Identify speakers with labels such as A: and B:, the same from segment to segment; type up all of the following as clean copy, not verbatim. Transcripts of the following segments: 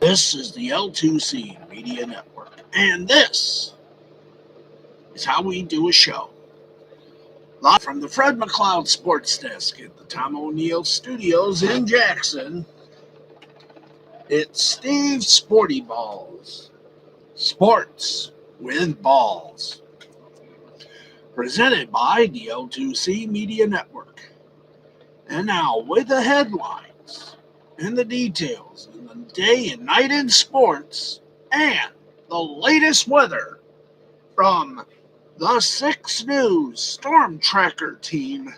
A: This is the L2C Media Network, and this is how we do a show. Live from the Fred McLeod Sports Desk at the Tom O'Neill Studios in Jackson, it's Steve Sporty Balls. Sports with Balls. Presented by the L2C Media Network. And now, with the headlines and the details and the day and night in sports and the latest weather from the 6 News Storm Tracker team.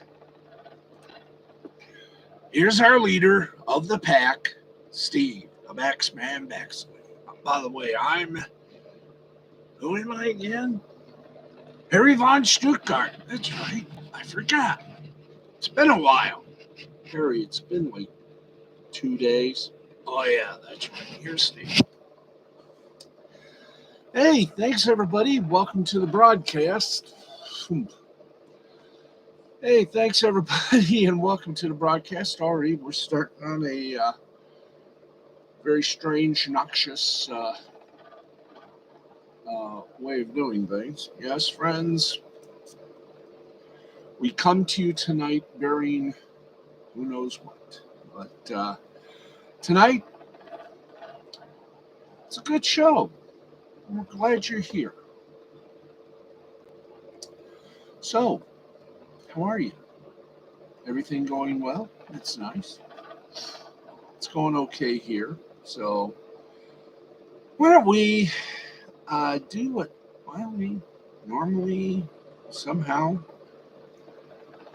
A: Here's our leader of the pack, Steve, the Baxman Baxley. By the way, who am I again? Harry von Stuttgart. That's right. I forgot. It's been a while. Harry, it's been like 2 days. Oh, yeah, that's right. Here's Steve. Hey, thanks, everybody. Welcome to the broadcast. Hey, thanks, everybody, and welcome to the broadcast. Already, we're starting on a very strange, noxious way of doing things. Yes, friends, we come to you tonight bearing who knows what. But tonight, it's a good show. We're glad you're here. So, how are you? Everything going well? That's nice. It's going okay here. So, why don't we do what we normally somehow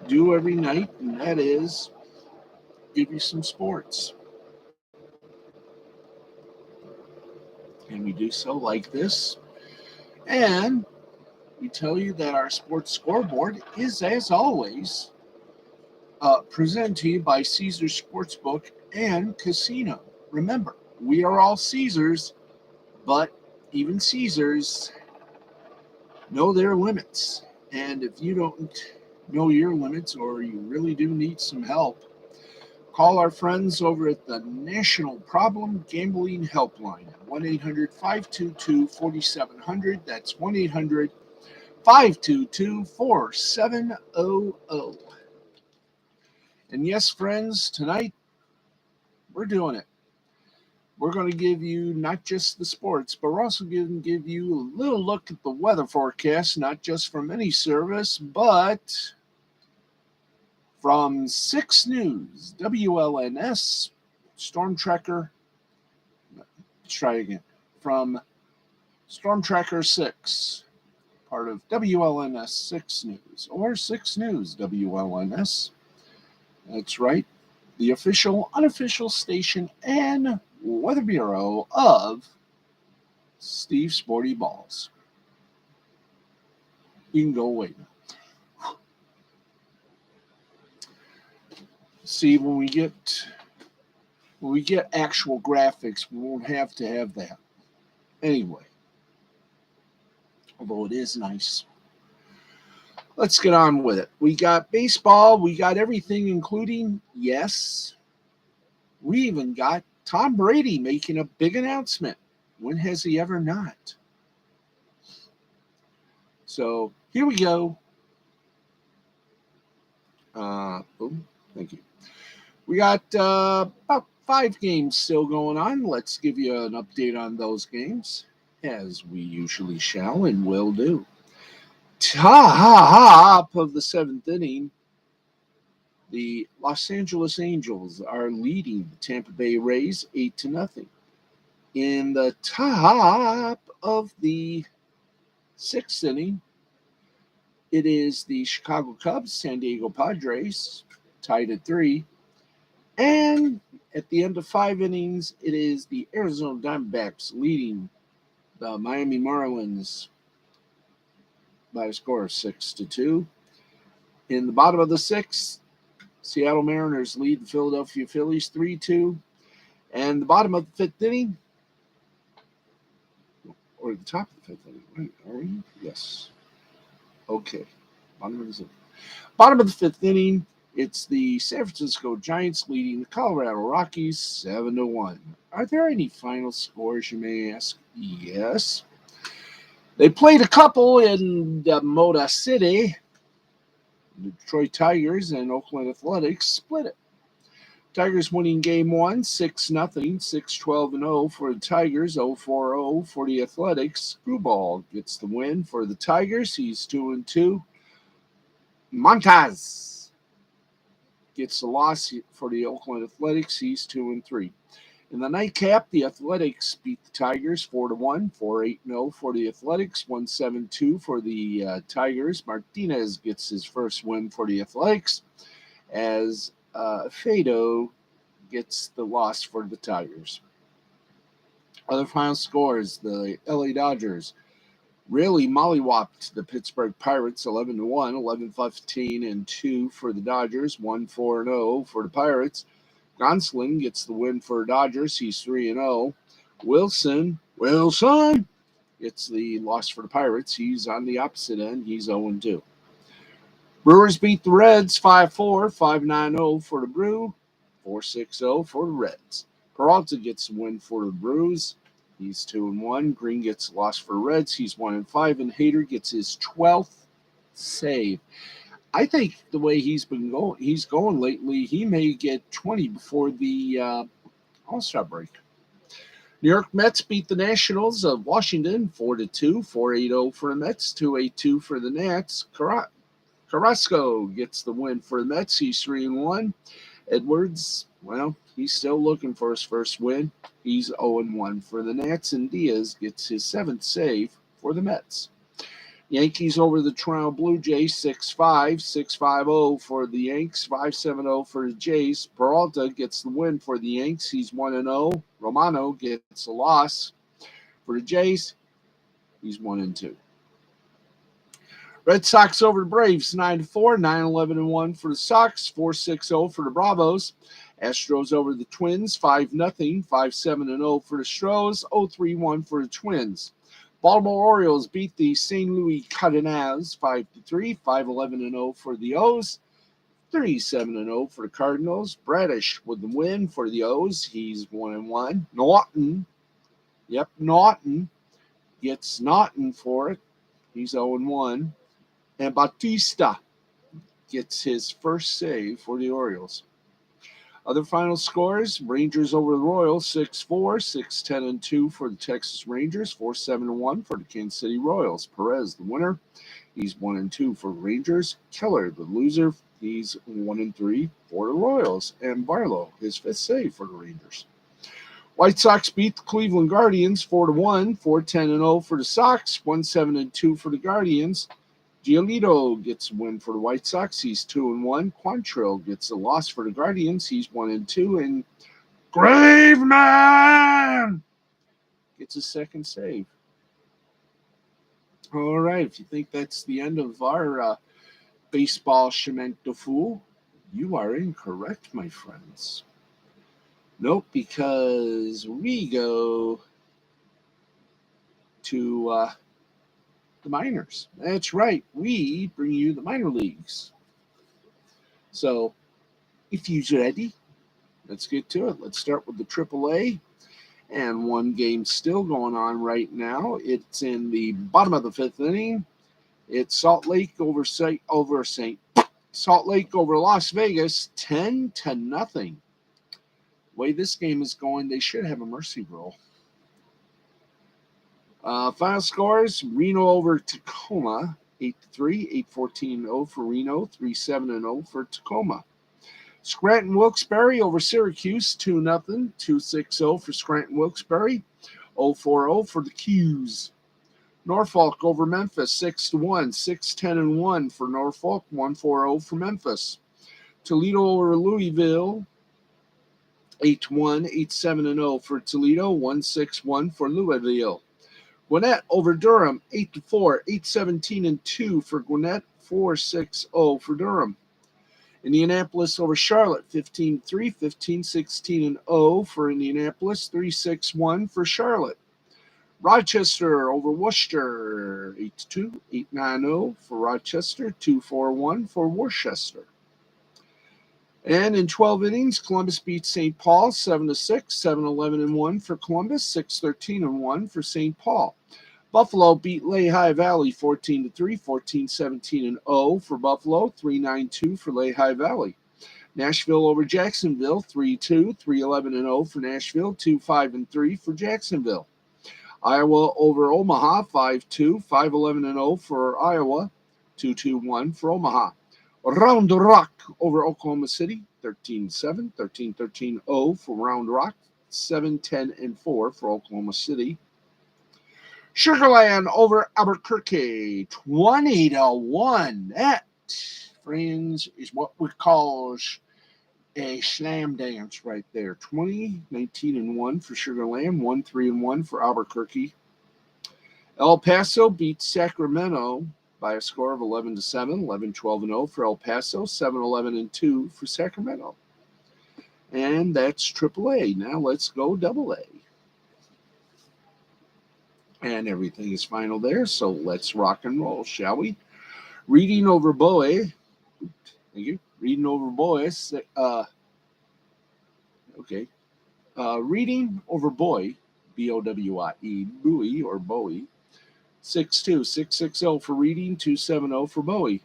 A: do every night, and that is give you some sports. And we do so like this. And we tell you that our sports scoreboard is, as always, presented to you by Caesars Sportsbook and Casino. Remember, we are all Caesars, but even Caesars know their limits. And if you don't know your limits or you really do need some help, call our friends over at the National Problem Gambling Helpline at 1-800-522-4700. That's 1-800-522-4700. And yes, friends, tonight we're doing it. We're going to give you not just the sports, but we're also going to give you a little look at the weather forecast, not just from any service, but from 6 News, WLNS, Storm Tracker. Let's try again. From Storm Tracker 6, part of WLNS 6 News, or 6 News WLNS. That's right. The official, unofficial station and Weather Bureau of Steve Sporty Balls. You can go away now. See, when we get actual graphics, we won't have to have that. Anyway, although it is nice. Let's get on with it. We got baseball. We got everything, including, yes, we even got Tom Brady making a big announcement. When has he ever not? So here we go. Boom. Thank you. We got about 5 games still going on. Let's give you an update on those games, as we usually shall and will do. Top of the 7th inning, the Los Angeles Angels are leading the Tampa Bay Rays 8-0. In the top of the 6th inning, it is the Chicago Cubs, San Diego Padres, tied at 3. And at the end of 5 innings, it is the Arizona Diamondbacks leading the Miami Marlins by a score of 6-2. In the bottom of the 6th, Seattle Mariners lead the Philadelphia Phillies 3-2. And the bottom of the 5th inning, or the top of the 5th inning, right? Are we? Yes. Okay. Bottom of the 5th inning, It's the San Francisco Giants leading the Colorado Rockies 7-1. Are there any final scores, you may ask? Yes. They played a couple in Moda City. The Detroit Tigers and Oakland Athletics split it. Tigers winning game 1, 6-0, 6-12-0 for the Tigers, 0-4-0 for the Athletics. Screwball gets the win for the Tigers. He's 2-2. Montaz gets the loss for the Oakland Athletics. He's 2-3. In the nightcap, the Athletics beat the Tigers 4-1, 4-8-0 for the Athletics, 1-7-2 for the Tigers. Martinez gets his first win for the Athletics as Fado gets the loss for the Tigers. Other final scores: the LA Dodgers really mollywopped the Pittsburgh Pirates 11-1, 11-15-2 for the Dodgers, 1-4-0 for the Pirates. Gonsolin gets the win for Dodgers. He's 3-0. Wilson gets the loss for the Pirates. He's on the opposite end. He's 0-2. Brewers beat the Reds 5-4, 5-9-0 for the Brew, 4-6-0 for the Reds. Peralta gets the win for the Brews. He's 2-1. Green gets the loss for the Reds. He's 1-5. And Hader gets his 12th save. I think the way he's going lately, he may get 20 before the All-Star break. New York Mets beat the Nationals of Washington 4-2, 4-8-0 for the Mets, 2-8-2 for the Nats. Carrasco gets the win for the Mets. He's 3-1. Edwards, well, he's still looking for his first win. He's 0-1 for the Nats, and Diaz gets his 7th save for the Mets. Yankees over the Toronto Blue Jays 6-5, 6-5-0 for the Yanks, 5-7-0 for the Jays. Peralta gets the win for the Yanks. He's 1-0. Romano gets a loss for the Jays. He's 1-2. Red Sox over the Braves 9-4, 9-11-1 for the Sox, 4-6-0 for the Bravos. Astros over the Twins 5-0, 5-7-0 for the Stros, 0-3-1 for the Twins. Baltimore Orioles beat the St. Louis Cardinals 5-3, 5-11-0 for the O's, 3-7-0 for the Cardinals. Bradish with the win for the O's. He's 1-1. Norton gets Norton for it. He's 0-1. And Bautista gets his first save for the Orioles. Other final scores: Rangers over the Royals 6-4, 6-10-2 for the Texas Rangers, 4-7-1 for the Kansas City Royals. Perez, the winner, he's 1-2 for the Rangers. Keller, the loser, he's 1-3 for the Royals. And Barlow, his 5th save for the Rangers. White Sox beat the Cleveland Guardians 4-1, 4-10-0 for the Sox, 1-7-2 for the Guardians. Giolito gets a win for the White Sox. He's 2-1. Quantrill gets a loss for the Guardians. He's 1-2. And Graveman gets a 2nd save. All right. If you think that's the end of our baseball chemin de fou, you are incorrect, my friends. Nope, because we go to the minors. That's right. We bring you the minor leagues. So, if you're ready, let's get to it. Let's start with the AAA. And one game still going on right now. It's in the bottom of the 5th inning. It's Salt Lake over Las Vegas, 10-0. The way this game is going, they should have a mercy rule. Final scores: Reno over Tacoma, 8-3, 8-14-0 for Reno, 3-7-0 for Tacoma. Scranton Wilkes-Barre over Syracuse, 2-0, 2-6-0 for Scranton Wilkes-Barre, 0-4-0 for the Qs. Norfolk over Memphis, 6-1, 6-10-1 for Norfolk, 1-4-0 for Memphis. Toledo over Louisville, 8-1, 8-7-0 for Toledo, 1-6-1 for Louisville. Gwinnett over Durham, 8-4, 8-17-2 for Gwinnett, 4-6-0 for Durham. Indianapolis over Charlotte, 15-3, 15-16-0 for Indianapolis, 3-6-1 for Charlotte. Rochester over Worcester, 8-2, 8-9-0 for Rochester, 2-4-1 for Worcester. And in 12 innings, Columbus beat St. Paul 7-6, 7-11-1 for Columbus, 6-13-1 for St. Paul. Buffalo beat Lehigh Valley 14-3, 14-17-0 for Buffalo, 3-9-2 for Lehigh Valley. Nashville over Jacksonville 3-2, 3-11-0 for Nashville, 2-5-3 for Jacksonville. Iowa over Omaha 5-2, 5-11-0 for Iowa, 2-2-1 for Omaha. Round Rock over Oklahoma City 13-7, 13-13-0 for Round Rock, 7-10-4 for Oklahoma City. Sugarland over Albuquerque 20-1. That, friends, is what we call a slam dance right there. 19-1 for Sugarland, 1-3-1 for Albuquerque. El Paso beat Sacramento by a score of 11-7, 11-12-0 for El Paso, 7-11-2 for Sacramento. And that's AAA. Now let's go AA. And everything is final there, so let's rock and roll, shall we? Reading over Bowie. Thank you. Reading over Bowie. Okay. Reading over Bowie, B-O-W-I-E, Bowie or Bowie, 6-2, 6-6-0 for Reading, 2-7-0 for Bowie.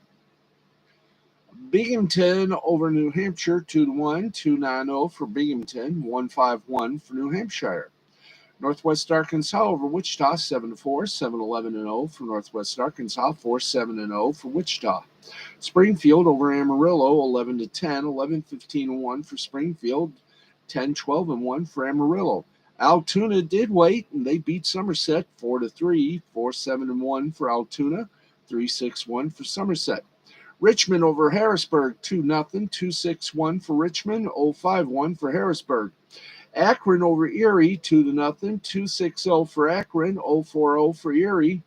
A: Binghamton over New Hampshire, 2-1, 2-9-0 for Binghamton, 1-5-1 for New Hampshire. Northwest Arkansas over Wichita, 7-4, 7-11-0 for Northwest Arkansas, 4-7-0 for Wichita. Springfield over Amarillo, 11-10, 11-15-1 for Springfield, 10-12-1 for Amarillo. Altoona did wait, and they beat Somerset 4-3, 4-7-1 for Altoona, 3-6-1 for Somerset. Richmond over Harrisburg, 2-0, 2-6-1 for Richmond, 0-5-1 for Harrisburg. Akron over Erie, 2-0, 2-6-0 for Akron, 0-4-0 for Erie.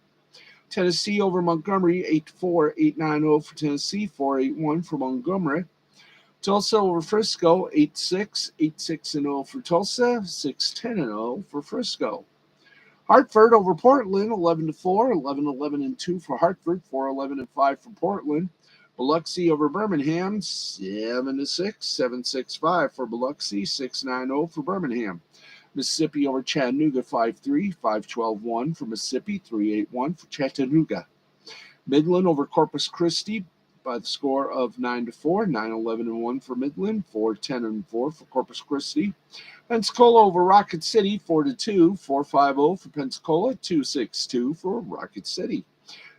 A: Tennessee over Montgomery, 8-4, 8-9-0 for Tennessee, 4-8-1 for Montgomery. Tulsa over Frisco, 8-6, 8-6-0 for Tulsa, 6-10-0 for Frisco. Hartford over Portland, 11-4, 11-11-2 for Hartford, 4-11-5 for Portland. Biloxi over Birmingham, 7-6, 7-6-5 for Biloxi, 6-9-0 for Birmingham. Mississippi over Chattanooga, 5-3, 5-12-1 for Mississippi, 3-8-1 for Chattanooga. Midland over Corpus Christi by the score of 9-4, 9-11-1 for Midland, 4-10-4 for Corpus Christi. Pensacola over Rocket City, 4-2, 4-5-0 for Pensacola, 2-6-2 for Rocket City.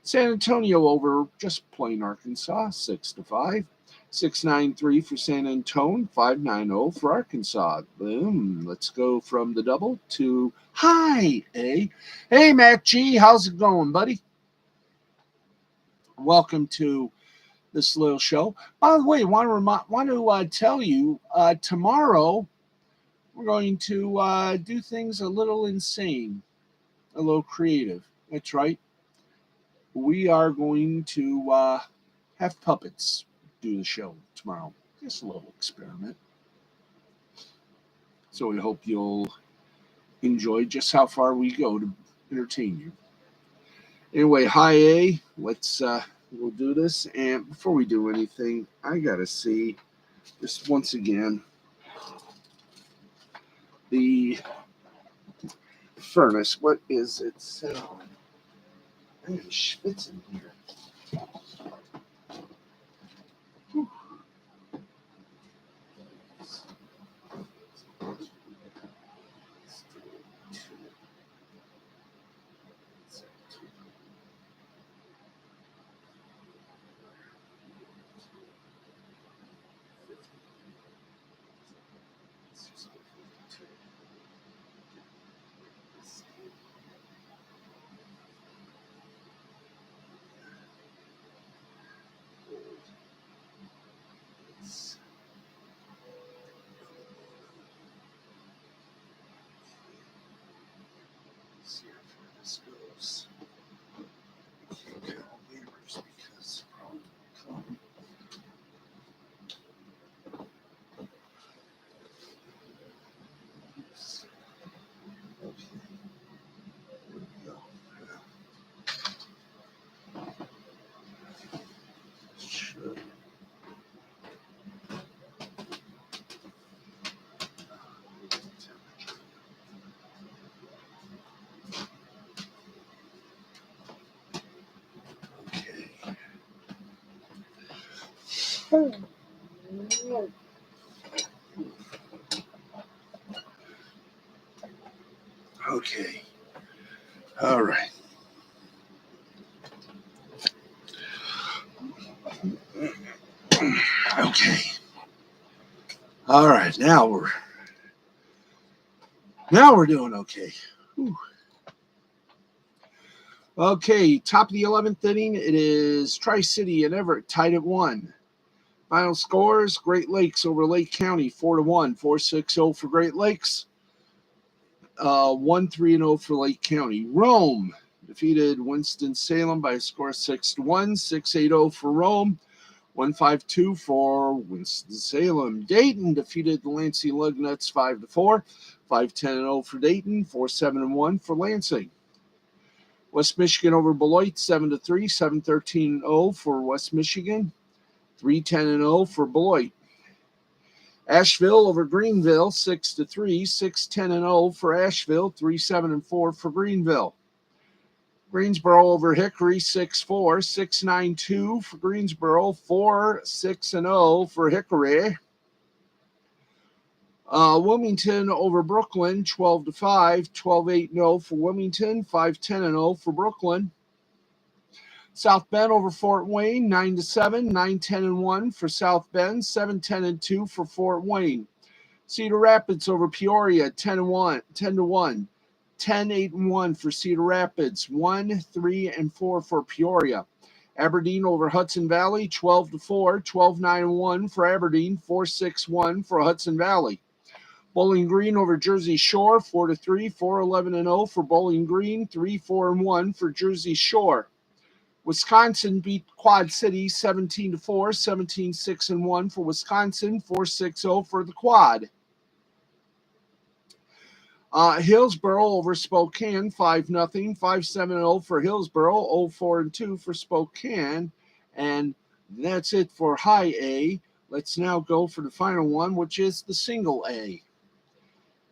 A: San Antonio over just plain Arkansas, 6-5, 6-9-3 for San Antonio, 5-9-0 for Arkansas. Boom. Let's go from the double to high A. Hey, Matt G, how's it going, buddy? Welcome to this little show. By the way, want to tell you tomorrow we're going to do things a little insane, a little creative. That's right. We are going to have puppets do the show tomorrow. Just a little experiment. So we hope you'll enjoy just how far we go to entertain you. Anyway, high A, we'll do this. And before we do anything, I gotta see just once again the furnace. What is it? There's schwitz in here. Whew. Okay. All right. Okay. All right. Now we're doing okay. Whew. Okay, top of the 11th inning. It is Tri-City and Everett tied at 1. Final scores: Great Lakes over Lake County 4-1, 4-6-0 for Great Lakes, 1-3-0 for Lake County. Rome defeated Winston-Salem by a score of 6-1, 6-8-0 for Rome, 1-5-2 for Winston-Salem. Dayton defeated the Lansing Lugnuts 5-4, 5-10-0 for Dayton, 4-7-1 for Lansing. West Michigan over Beloit 7-3, 7-13-0 for West Michigan, 3-10-0 for Beloit. Asheville over Greenville 6-3, 6-10-0 for Asheville, 3-7-4 for Greenville. Greensboro over Hickory 6-4, 6-9-2 for Greensboro, 4-6-0 for Hickory. Wilmington over Brooklyn 12-5, 12-8-0 for Wilmington, 5-10-0 for Brooklyn. South Bend over Fort Wayne 9-7, 9-10-1 for South Bend, 7-10-2 for Fort Wayne. Cedar Rapids over Peoria 10-1, 10-8-1 for Cedar Rapids, 1-3-4 for Peoria. Aberdeen over Hudson Valley 12-4, 12-9-1 for Aberdeen, 4-6-1 for Hudson Valley. Bowling Green over Jersey Shore 4-3, 4-11-0 for Bowling Green, 3-4-1 for Jersey Shore. Wisconsin beat Quad City 17-4, 17-6-1 for Wisconsin, 4-6-0 for the Quad. Hillsboro over Spokane 5-0, 5-7-0 for Hillsboro, 0-4-2 for Spokane. And that's it for High A. Let's now go for the final one, which is the Single A.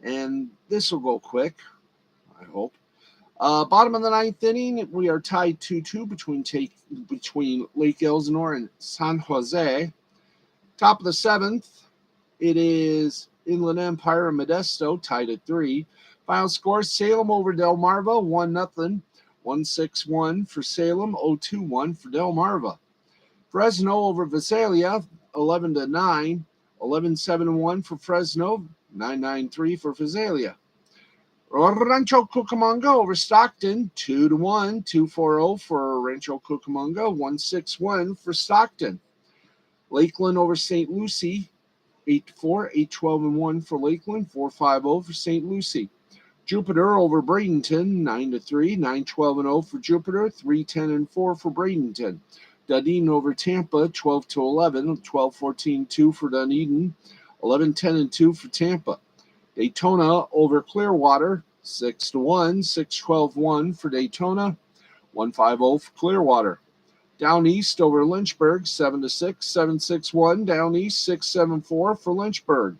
A: And this will go quick, I hope. Bottom of the 9th inning, we are tied 2-2 between Lake Elsinore and San Jose. Top of the 7th, it is Inland Empire and Modesto tied at 3. Final score: Salem over Delmarva 1-0, 1-6-1 for Salem, 0-2-1 for Delmarva. Fresno over Visalia 11-9, 11-7-1 for Fresno, 9-9-3 for Visalia. Rancho Cucamonga over Stockton 2-1, 2-4-0 for Rancho Cucamonga, 1-6-1 for Stockton. Lakeland over St. Lucie 8-4, 8-12-1 for Lakeland, 4-5-0 for St. Lucie. Jupiter over Bradenton 9-3, 9-12-0 for Jupiter, 3-10-4 for Bradenton. Dunedin over Tampa 12-11, 12-14-2 for Dunedin, 11-10-2 for Tampa. Daytona over Clearwater 6-1, 6-12-1 for Daytona, 1-5-0 for Clearwater. Down East over Lynchburg 7-6, 7-6-1. Down East 6-7-4 for Lynchburg.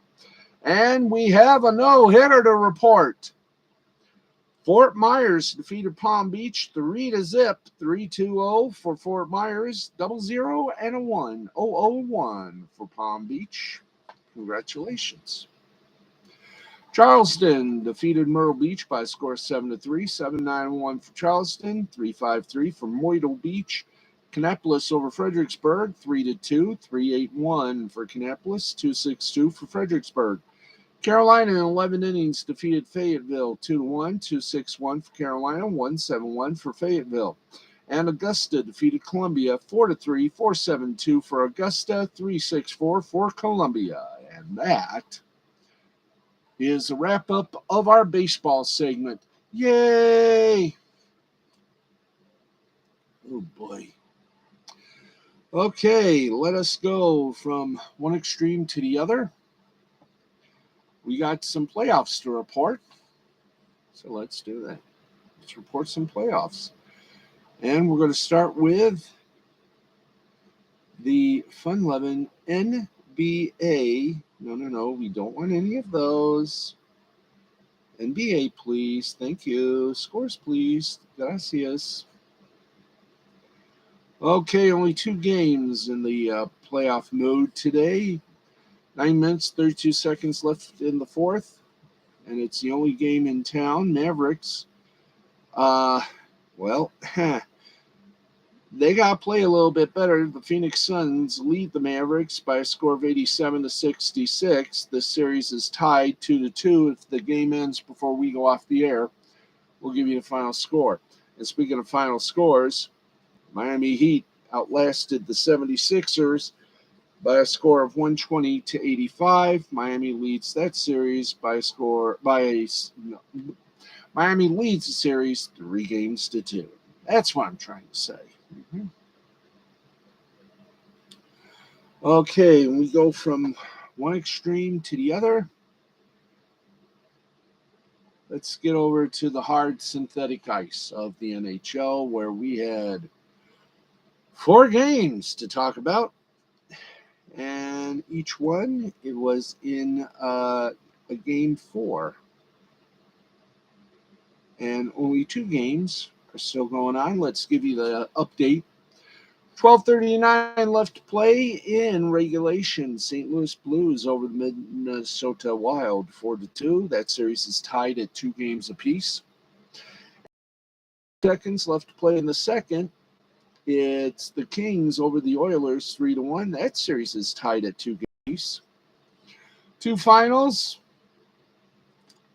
A: And we have a no-hitter to report. Fort Myers defeated Palm Beach 3-0, 3-2-0 for Fort Myers, 0-0 and a 1, 0-0-1 for Palm Beach. Congratulations. Charleston defeated Myrtle Beach by a score of 7-3, 7-9-1 for Charleston, 3-5-3 for Myrtle Beach. Kannapolis over Fredericksburg 3-2, 3-8-1 for Kannapolis, 2-6-2 for Fredericksburg. Carolina in 11 innings defeated Fayetteville 2-1, 2-6-1 for Carolina, 1-7-1 for Fayetteville. And Augusta defeated Columbia 4-3, 4-7-2 for Augusta, 3-6-4 for Columbia. And that is a wrap-up of our baseball segment. Yay! Oh, boy. Okay, let us go from one extreme to the other. We got some playoffs to report. So let's do that. Let's report some playoffs. And we're going to start with the Fun Lovin' NBA. No, we don't want any of those. NBA, please. Thank you. Scores, please. Gracias. Okay, only 2 games in the playoff mode today. 9 minutes, 32 seconds left in the fourth, and it's the only game in town. Mavericks, well, they got to play a little bit better. The Phoenix Suns lead the Mavericks by a score of 87-66. This series is tied 2-2. If the game ends before we go off the air, we'll give you the final score. And speaking of final scores, Miami Heat outlasted the 76ers by a score of 120-85. Miami leads that series Miami leads the series 3-2. That's what I'm trying to say. Mm-hmm. Okay, we go from one extreme to the other. Let's get over to the hard synthetic ice of the NHL, where we had 4 games to talk about. And each one, it was in a game 4. And only 2 games are still going on. Let's give you the update. 12:39 left to play in regulation. St. Louis Blues over the Minnesota Wild 4-2. That series is tied at 2 games apiece. Seconds left to play in the second. It's the Kings over the Oilers 3-1. That series is tied at 2 games. 2 finals.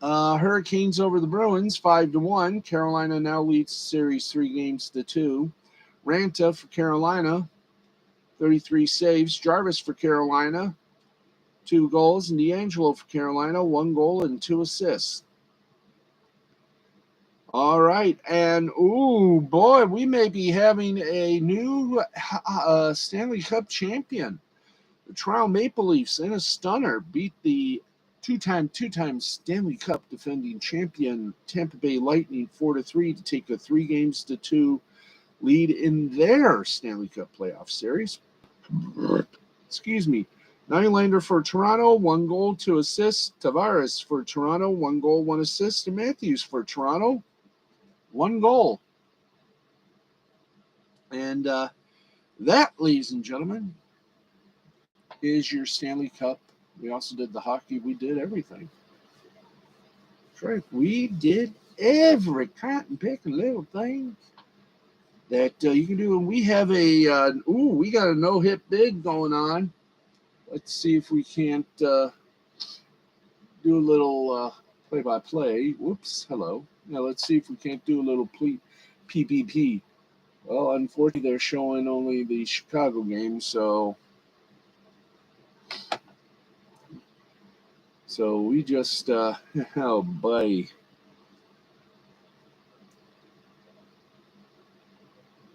A: Hurricanes over the Bruins 5-1. Carolina now leads the series 3-2. Ranta for Carolina, 33 saves. Jarvis for Carolina, 2 goals. And D'Angelo for Carolina, 1 goal and 2 assists. All right. And, ooh, boy, we may be having a new Stanley Cup champion. The Toronto Maple Leafs, in a stunner, beat the two-time Stanley Cup defending champion Tampa Bay Lightning 4-3 to take a 3-2 lead in their Stanley Cup playoff series. Excuse me. Nylander for Toronto, 1 goal, 2 assists. Tavares for Toronto, 1 goal, 1 assist. And Matthews for Toronto, 1 goal. And that, ladies and gentlemen, is your Stanley Cup. We also did the hockey. We did everything. That's right. We did every cotton picking little thing that you can do. And we have we got a no-hit bid going on. Let's see if we can't do a little play-by-play. Whoops, hello. Now let's see if we can't do a little PPP. Well, unfortunately, they're showing only the Chicago game, so we just, oh, boy.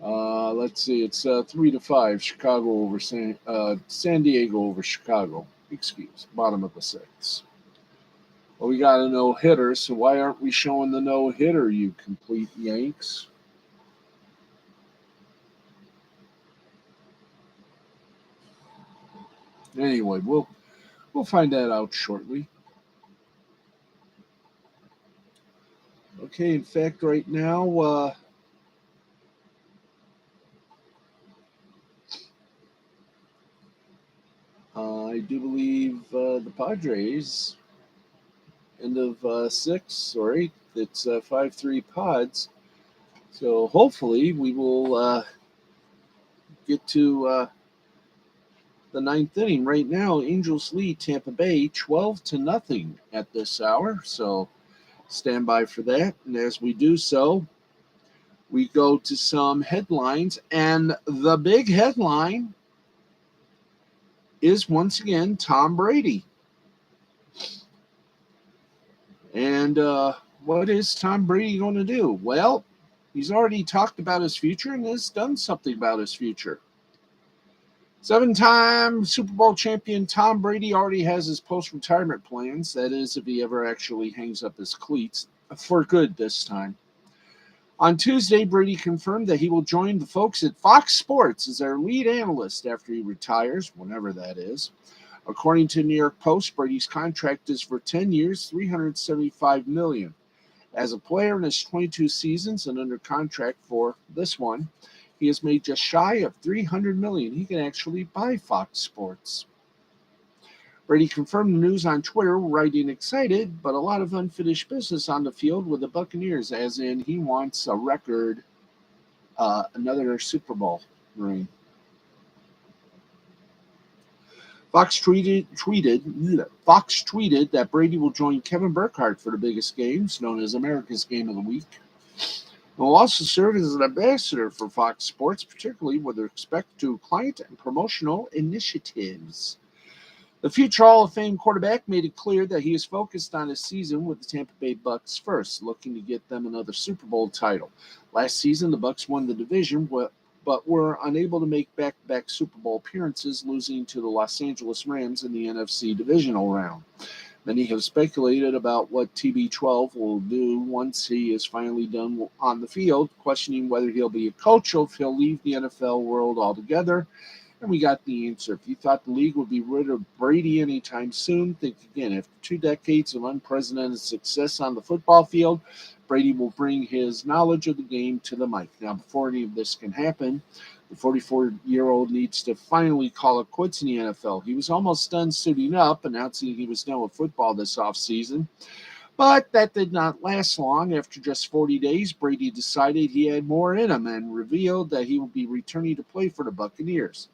A: Let's see, it's 3-5, Chicago over San Diego over Chicago. Bottom of the 6th. Well, we got a no-hitter, so why aren't we showing the no-hitter, you complete Yanks? Anyway, we'll find that out shortly. Okay, in fact, right now, I do believe the Padres, end of 6 or 8, it's 5-3 Pods. So hopefully we will get to the 9th inning. Right now, Angels lead Tampa Bay 12-0 at this hour. So stand by for that. And as we do so, we go to some headlines. And the big headline is once again Tom Brady. And what is Tom Brady going to do? Well, he's already talked about his future and has done something about his future. 7-time Super Bowl champion Tom Brady already has his post-retirement plans. That is, if he ever actually hangs up his cleats, for good this time. On Tuesday, Brady confirmed that he will join the folks at Fox Sports as their lead analyst after he retires, whenever that is. According to New York Post, Brady's contract is for 10 years, $375 million. As a player in his 22 seasons and under contract for this one, He has made just shy of $300 million. He can actually buy Fox Sports. Brady confirmed the news on Twitter, writing excited, but a lot of unfinished business on the field with the Buccaneers, as in he wants a record, another Super Bowl ring. Fox tweeted that Brady will join Kevin Burkhardt for the biggest games, known as America's Game of the Week. And will also serve as an ambassador for Fox Sports, particularly with respect to client and promotional initiatives. The future Hall of Fame quarterback made it clear that he is focused on his season with the Tampa Bay Bucks first, looking to get them another Super Bowl title. Last season, the Bucks won the division, but were unable to make back-to-back Super Bowl appearances, losing to the Los Angeles Rams in the NFC divisional round. Many have speculated about what TB12 will do once he is finally done on the field, questioning whether he'll be a coach or if he'll leave the NFL world altogether. And we got the answer. If you thought the league would be rid of Brady anytime soon, think again. After 2 decades of unprecedented success on the football field, Brady will bring his knowledge of the game to the mic. Now, before any of this can happen, the 44-year-old needs to finally call it quits in the NFL. He was almost done suiting up, announcing he was done with football this offseason. But that did not last long. After just 40 days, Brady decided he had more in him and revealed that he will be returning to play for the Buccaneers.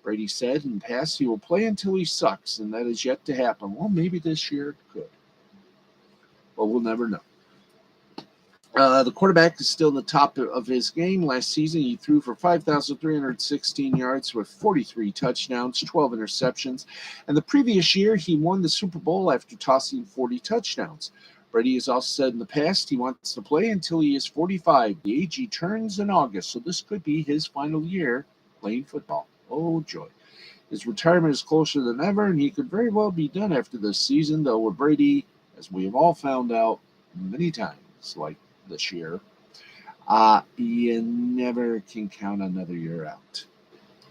A: Brady said in the past he will play until he sucks, and that is yet to happen. Well, maybe this year it could. But we'll never know. The quarterback is still in the top of his game. Last season, he threw for 5,316 yards with 43 touchdowns, 12 interceptions. And the previous year, he won the Super Bowl after tossing 40 touchdowns. Brady has also said in the past he wants to play until he is 45, the age he turns in August. So this could be his final year playing football. Oh, joy. His retirement is closer than ever, and he could very well be done after this season, though with Brady, as we have all found out many times, like this year, you never can count another year out.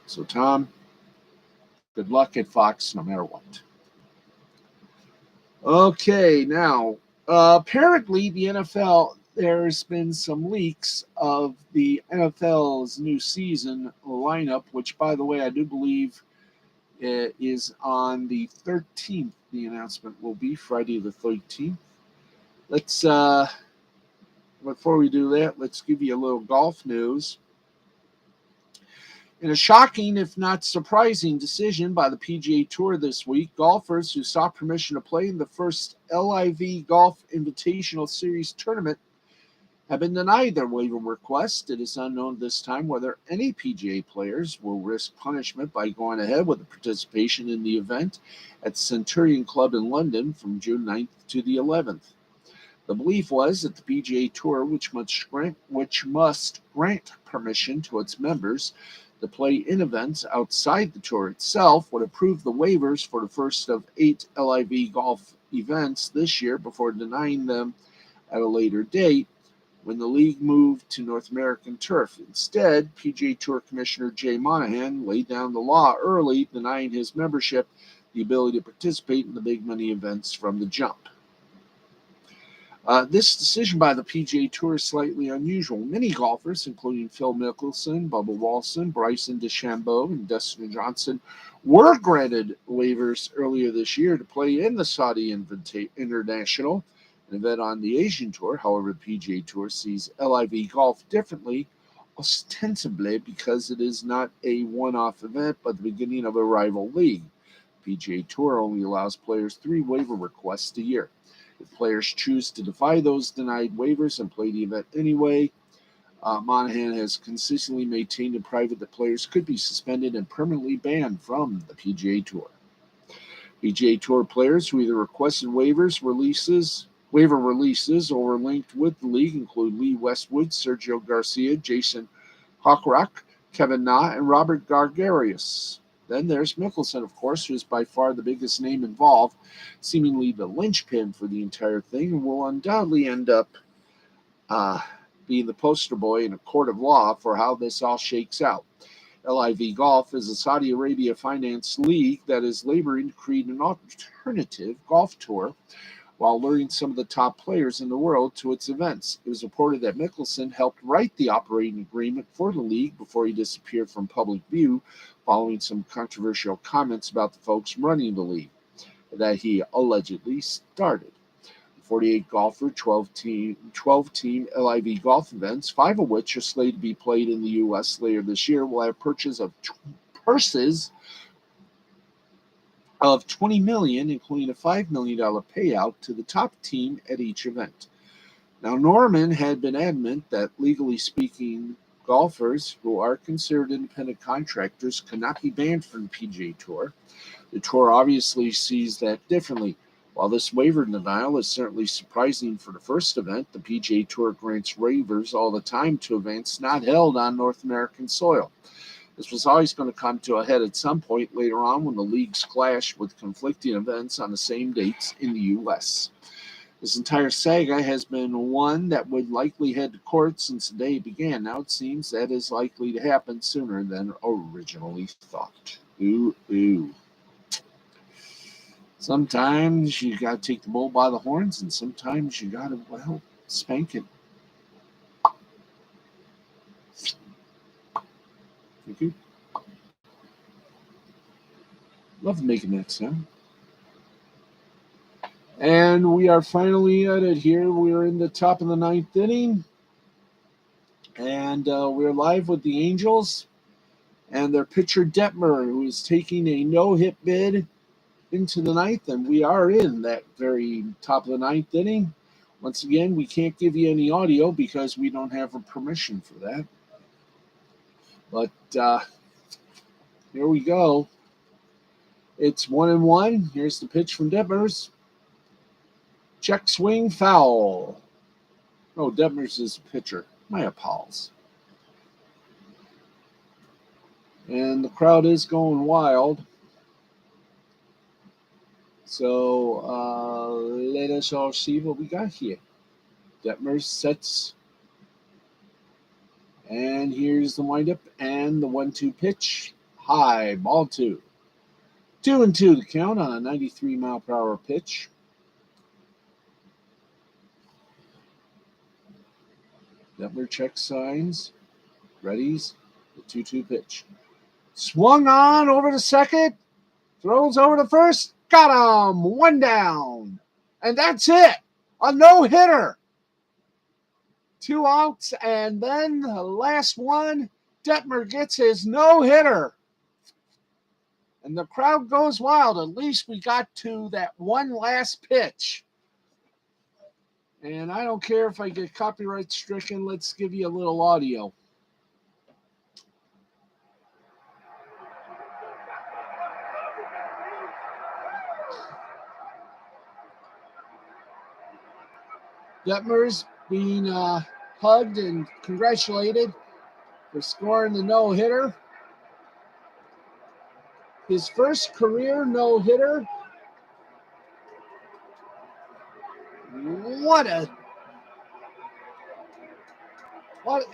A: So, Tom, good luck at Fox no matter what. Okay, now, apparently the NFL, there's been some leaks of the NFL's new season lineup, which, by the way, I do believe is on the 13th. The announcement will be Friday the 13th. Let's before we do that, let's give you a little golf news. In a shocking, if not surprising, decision by the PGA Tour this week, golfers who sought permission to play in the first LIV Golf Invitational Series tournament have been denied their waiver request. It is unknown this time whether any PGA players will risk punishment by going ahead with the participation in the event at Centurion Club in London from June 9th to the 11th. The belief was that the PGA Tour, which must grant permission to its members to play in events outside the tour itself, would approve the waivers for the first of 8 LIV golf events this year before denying them at a later date when the league moved to North American turf. Instead, PGA Tour Commissioner Jay Monahan laid down the law early, denying his membership the ability to participate in the big money events from the jump. This decision by the PGA Tour is slightly unusual. Many golfers, including Phil Mickelson, Bubba Walton, Bryson DeChambeau, and Dustin Johnson, were granted waivers earlier this year to play in the Saudi International, an event on the Asian Tour. However, the PGA Tour sees LIV golf differently, ostensibly because it is not a one-off event, but the beginning of a rival league. The PGA Tour only allows players 3 waiver requests a year. If players choose to defy those denied waivers and play the event anyway, Monahan has consistently maintained in private that players could be suspended and permanently banned from the PGA Tour. PGA Tour players who either requested waiver releases or were linked with the league include Lee Westwood, Sergio Garcia, Jason Hockrock, Kevin Na, and Robert Gargarius. Then there's Mickelson, of course, who is by far the biggest name involved, seemingly the linchpin for the entire thing, and will undoubtedly end up being the poster boy in a court of law for how this all shakes out. LIV Golf is a Saudi Arabia financed league that is laboring to create an alternative golf tour while luring some of the top players in the world to its events. It was reported that Mickelson helped write the operating agreement for the league before he disappeared from public view following some controversial comments about the folks running the league that he allegedly started. 48 golfer, 12 team LIV golf events, 5 of which are slated to be played in the U.S. later this year, will have purses of $20 million, including a $5 million payout to the top team at each event. Now, Norman had been adamant that, legally speaking, golfers who are considered independent contractors cannot be banned from the PGA Tour. The Tour obviously sees that differently. While this waiver denial is certainly surprising for the first event, the PGA Tour grants waivers all the time to events not held on North American soil. This was always going to come to a head at some point later on when the leagues clashed with conflicting events on the same dates in the U.S. This entire saga has been one that would likely head to court since the day began. Now it seems that is likely to happen sooner than originally thought. Ooh. Sometimes you got to take the bull by the horns, and sometimes you got to, spank it. Thank you. Love making that sound. And we are finally at it here. We're in the top of the 9th inning. And we're live with the Angels and their pitcher Detmer, who is taking a no-hit bid into the 9th. And we are in that very top of the 9th inning. Once again, we can't give you any audio because we don't have a permission for that. But here we go. It's 1-1. Here's the pitch from Detmers. Check swing foul. Oh, Detmers is a pitcher. My apologies. And the crowd is going wild. So let us all see what we got here. Detmers sets. And here's the windup and the 1-2 pitch. High, ball 2. 2-2 the count on a 93-mile-per-hour pitch. Detmer checks signs. Readies. The 2-2 pitch. Swung on over to second. Throws over to first. Got him. 1 down. And that's it. A no-hitter. 2 outs. And then the last one. Detmer gets his no-hitter. And the crowd goes wild. At least we got to that one last pitch. And I don't care if I get copyright stricken. Let's give you a little audio. Detmers being hugged and congratulated for scoring the no-hitter. His first career no-hitter. What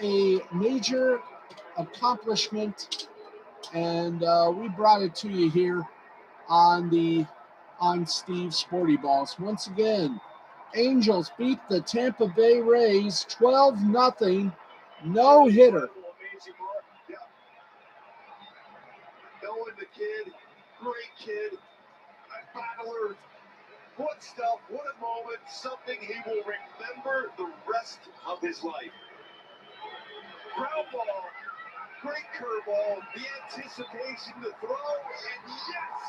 A: a major accomplishment, and we brought it to you here on Steve's Sporty Balls. Once again, Angels beat the Tampa Bay Rays 12-0, no-hitter.
B: Knowing the kid, great kid, a battler, good stuff, what a moment, something he will remember the rest of his life. Ground ball, great curveball, the anticipation to throw, and yes,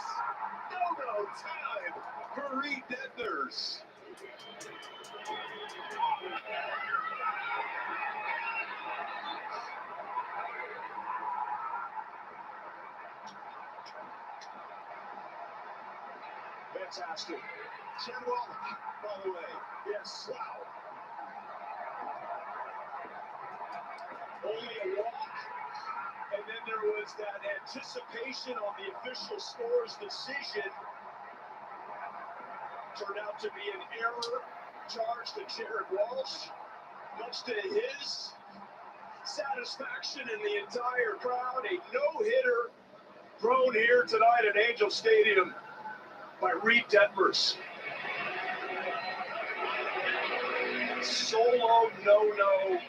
B: no time for Reed Detmers. Fantastic. Chad Wallach, by the way. Yes, wow. Only a walk. And then there was that anticipation on the official score's decision. Turned out to be an error charged to Jared Walsh. Much to his satisfaction in the entire crowd. A no-hitter thrown here tonight at Angel Stadium by Reed Detmers. solo no-no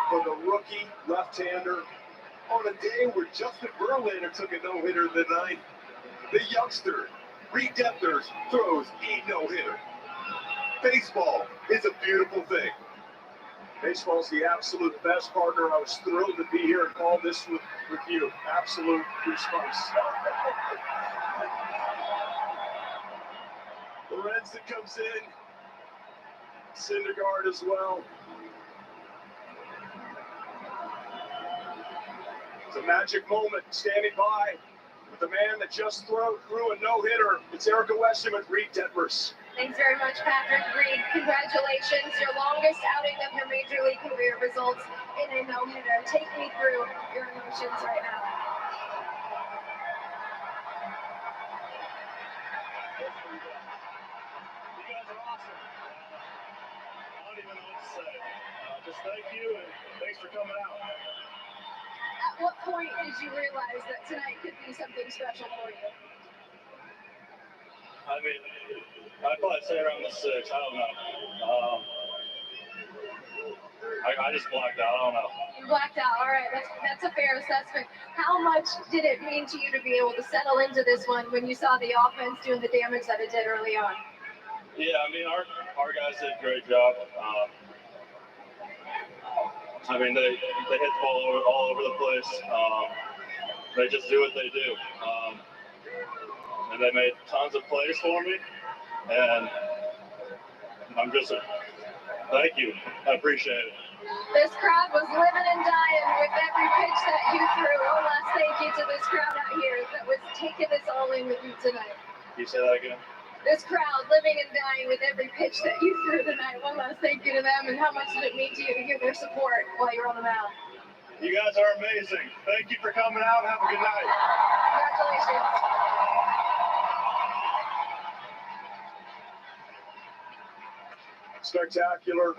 B: for the rookie left-hander on a day where Justin Verlander took a no-hitter the ninth. The youngster, Reed Detmers, throws a no-hitter. Baseball is a beautiful thing. Baseball's the absolute best, partner. I was thrilled to be here and call this with you. Absolute goosebumps. Lorenzen comes in. Syndergaard as well. It's a magic moment standing by with the man that just threw a no-hitter. It's Erica Weston with Reed Detmers.
C: Thanks very much, Patrick. Reed, congratulations. Your longest outing of your major league career results in a no-hitter. Take me through your emotions right now.
B: You guys are awesome. I don't even know what to say. Just thank you and thanks for coming out.
C: At what point did you realize that tonight could be something special for you?
B: I mean, I'd probably say around the 6. I don't know. I just blacked out. I don't know.
C: You blacked out. All right, that's a fair assessment. How much did it mean to you to be able to settle into this one when you saw the offense doing the damage that it did early on?
B: Yeah, I mean, our guys did a great job. I mean, they hit the ball all over the place. They just do what they do. And they made tons of plays for me. And I'm just, thank you. I appreciate it.
C: This crowd was living and dying with every pitch that you threw. One last thank you to this crowd out here that was taking this all in with you tonight.
B: Can you say that again?
C: This crowd living and dying with every pitch that you threw tonight. One last thank you to them, and how much did it mean to you to give their support while you're on the mound?
B: You guys are amazing. Thank you for coming out. Have a good night.
C: Congratulations.
B: Spectacular.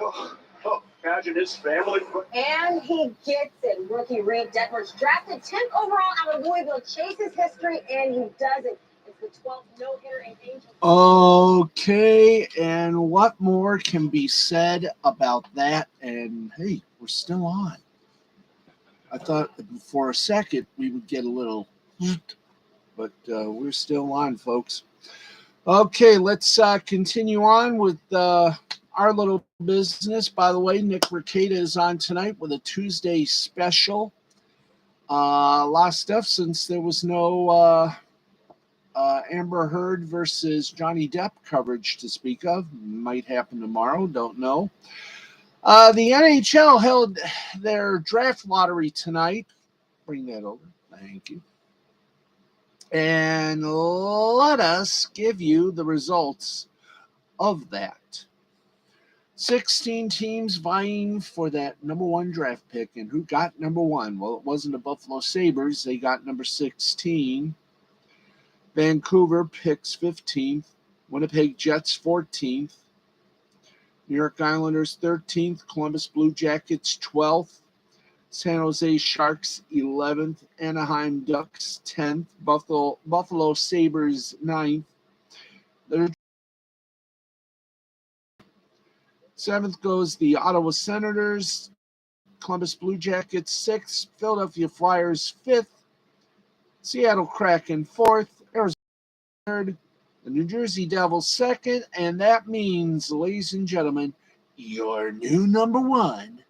B: Oh, imagine his family.
D: And he gets it. Rookie Reed Detmers drafted 10th overall out of Louisville, chases history, and he does it. It's the 12th no-hitter in Angels.
A: Okay, and what more can be said about that? And hey, we're still on. I thought for a second we would get a little, but we're still on, folks. Okay, let's continue on with our little business. By the way, Nick Ricada is on tonight with a Tuesday special. A lot of stuff since there was no Amber Heard versus Johnny Depp coverage to speak of. Might happen tomorrow, don't know. The NHL held their draft lottery tonight. Bring that over. Thank you. And let us give you the results of that. 16 teams vying for that number 1 draft pick. And who got number 1? Well, it wasn't the Buffalo Sabres. They got number 16. Vancouver picks 15th. Winnipeg Jets 14th. New York Islanders 13th. Columbus Blue Jackets 12th. San Jose Sharks 11th. Anaheim Ducks 10th. Buffalo Sabres 9th. Their 7th goes the Ottawa Senators. Columbus Blue Jackets 6th. Philadelphia Flyers 5th. Seattle Kraken 4th. Arizona 3rd. The New Jersey Devils 2nd. And that means, ladies and gentlemen, your new number 1,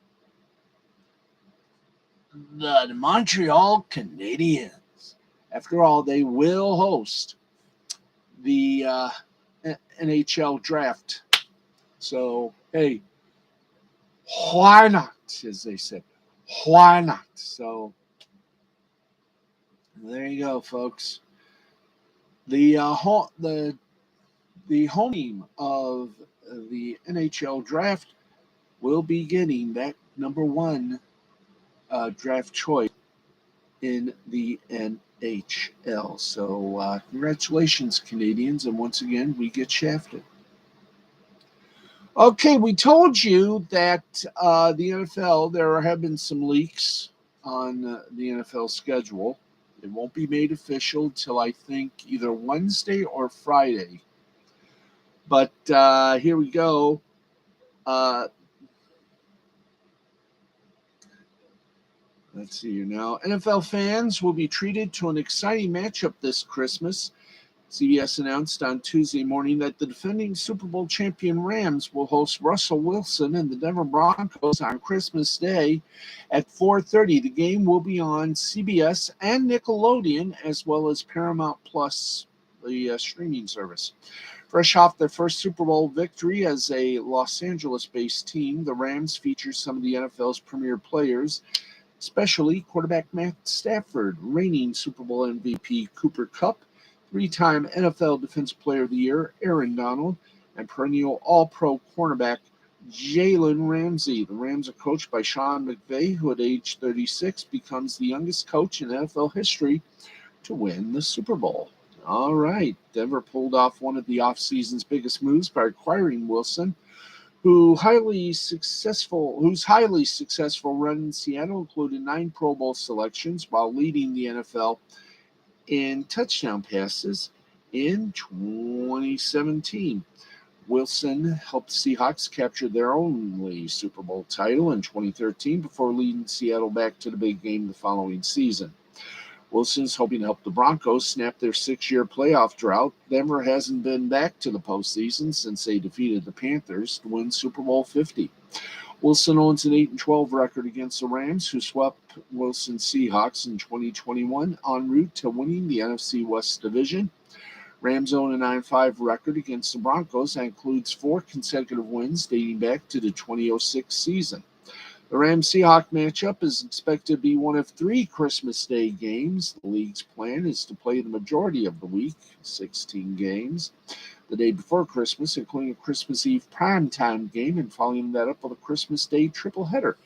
A: the Montreal Canadiens. After all, they will host the NHL draft. So, hey, why not, as they say? Why not? So, there you go, folks. The home team of the NHL draft will be getting that number 1 draft choice in the NHL. So congratulations, Canadians. And once again, we get shafted. Okay, we told you that the NFL, there have been some leaks on the NFL schedule. It won't be made official till I think either Wednesday or Friday. But here we go. Uh, let's see here now. NFL fans will be treated to an exciting matchup this Christmas. CBS announced on Tuesday morning that the defending Super Bowl champion Rams will host Russell Wilson and the Denver Broncos on Christmas Day at 4:30. The game will be on CBS and Nickelodeon, as well as Paramount Plus, the streaming service. Fresh off their first Super Bowl victory as a Los Angeles-based team, the Rams feature some of the NFL's premier players, especially quarterback Matt Stafford, reigning Super Bowl MVP Cooper Kupp, three-time NFL Defensive Player of the Year Aaron Donald, and perennial All-Pro cornerback Jalen Ramsey. The Rams are coached by Sean McVay, who at age 36 becomes the youngest coach in NFL history to win the Super Bowl. All right, Denver pulled off one of the offseason's biggest moves by acquiring Wilson, whose highly successful run in Seattle included 9 Pro Bowl selections while leading the NFL in touchdown passes in 2017. Wilson helped the Seahawks capture their only Super Bowl title in 2013 before leading Seattle back to the big game the following season. Wilson's hoping to help the Broncos snap their 6-year playoff drought. Denver hasn't been back to the postseason since they defeated the Panthers to win Super Bowl 50. Wilson owns an 8-12 record against the Rams, who swept Wilson's Seahawks in 2021 en route to winning the NFC West Division. Rams own a 9-5 record against the Broncos that includes 4 consecutive wins dating back to the 2006 season. The Rams-Seahawks matchup is expected to be one of 3 Christmas Day games. The league's plan is to play the majority of the week, 16 games, the day before Christmas, including a Christmas Eve primetime game, and following that up with a Christmas Day tripleheader.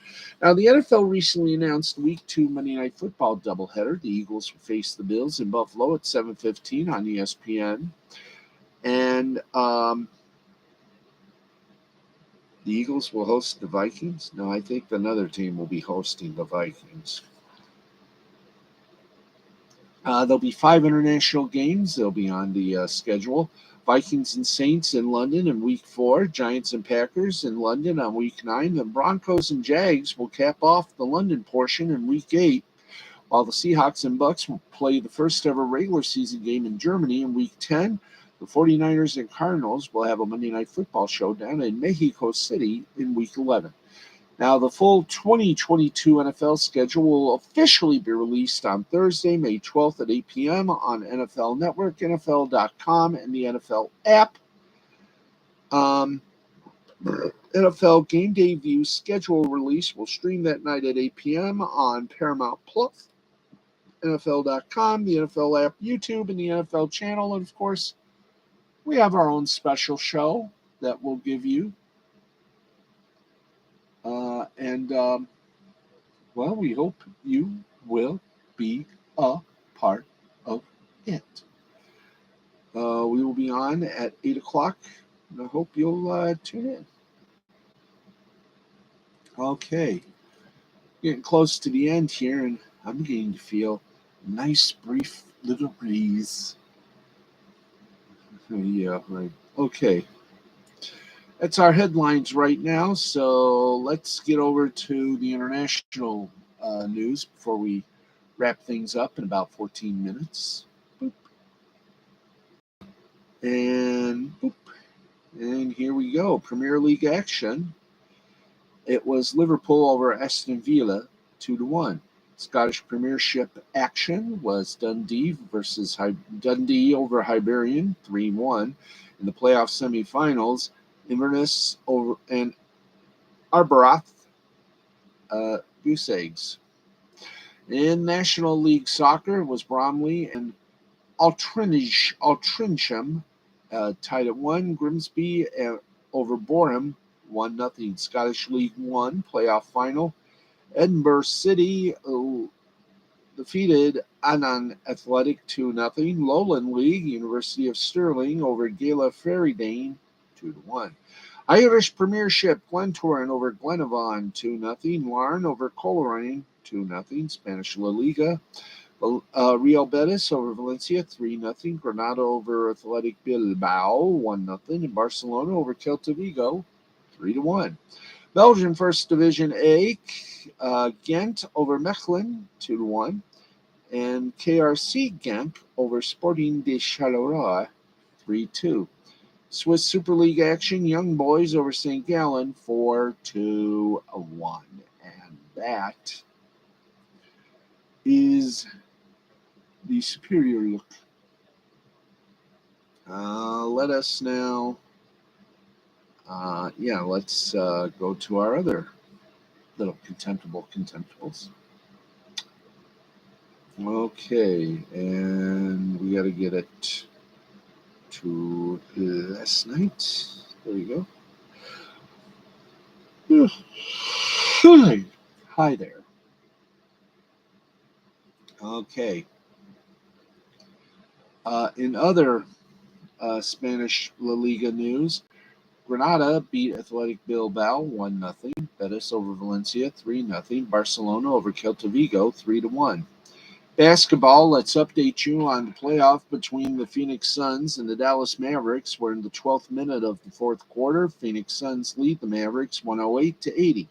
A: Now, the NFL recently announced Week 2 Monday Night Football doubleheader. The Eagles will face the Bills in Buffalo at 7:15 on ESPN. And the Eagles will host the Vikings. No, I think another team will be hosting the Vikings. There'll be 5 international games. They'll be on the schedule. Vikings and Saints in London in Week 4. Giants and Packers in London on Week 9. The Broncos and Jags will cap off the London portion in Week 8, while the Seahawks and Bucks will play the first ever regular season game in Germany in Week 10. The 49ers and Cardinals will have a Monday Night Football showdown in Mexico City in Week 11. Now, the full 2022 NFL schedule will officially be released on Thursday, May 12th at 8 p.m. on NFL Network, NFL.com, and the NFL app. NFL Game Day View schedule release will stream that night at 8 p.m. on Paramount Plus, NFL.com, the NFL app, YouTube, and the NFL channel. And, of course, we have our own special show that we'll give you. Well, we hope you will be a part of it. We will be on at 8 o'clock, and I hope you'll tune in. Okay. Getting close to the end here, and I'm beginning to feel a nice, brief little breeze. Yeah, right. Okay. That's our headlines right now, so let's get over to the international news before we wrap things up in about 14 minutes. Boop. And boop. And here we go. Premier League action. It was Liverpool over Aston Villa 2-1. Scottish Premiership action was Dundee over Hibernian 3-1. In the playoff semifinals, Inverness over and Arbroath Goose Eggs. In National League Soccer, it was Bromley and Altrincham tied at 1. Grimsby over Boreham 1-0. Scottish League 1 playoff final. Edinburgh City defeated Annan Athletic 2-0. Lowland League, University of Stirling over Gala Ferrydane 2-1. Irish Premiership, Glentoran over Glenavon 2-0. Larne over Coleraine 2-0. Spanish La Liga, Real Betis over Valencia 3-0. Granada over Athletic Bilbao 1-0. And Barcelona over Celta Vigo 3-1. Belgian First Division A, Ghent over Mechelen, 2-1. And KRC Genk over Sporting de Charleroi, 3-2. Swiss Super League action, Young Boys over St. Gallen, 4-1. And that is the superior look. Let us now, let's go to our other little contemptibles. Okay, and we got to get it to last night. There you go. Hi there. Okay. In other Spanish La Liga news, Granada beat Athletic Bilbao 1-0. Betis over Valencia 3-0. Barcelona over Celta Vigo 3-1. Basketball, let's update you on the playoff between the Phoenix Suns and the Dallas Mavericks. We're in the 12th minute of the fourth quarter. Phoenix Suns lead the Mavericks 108-80.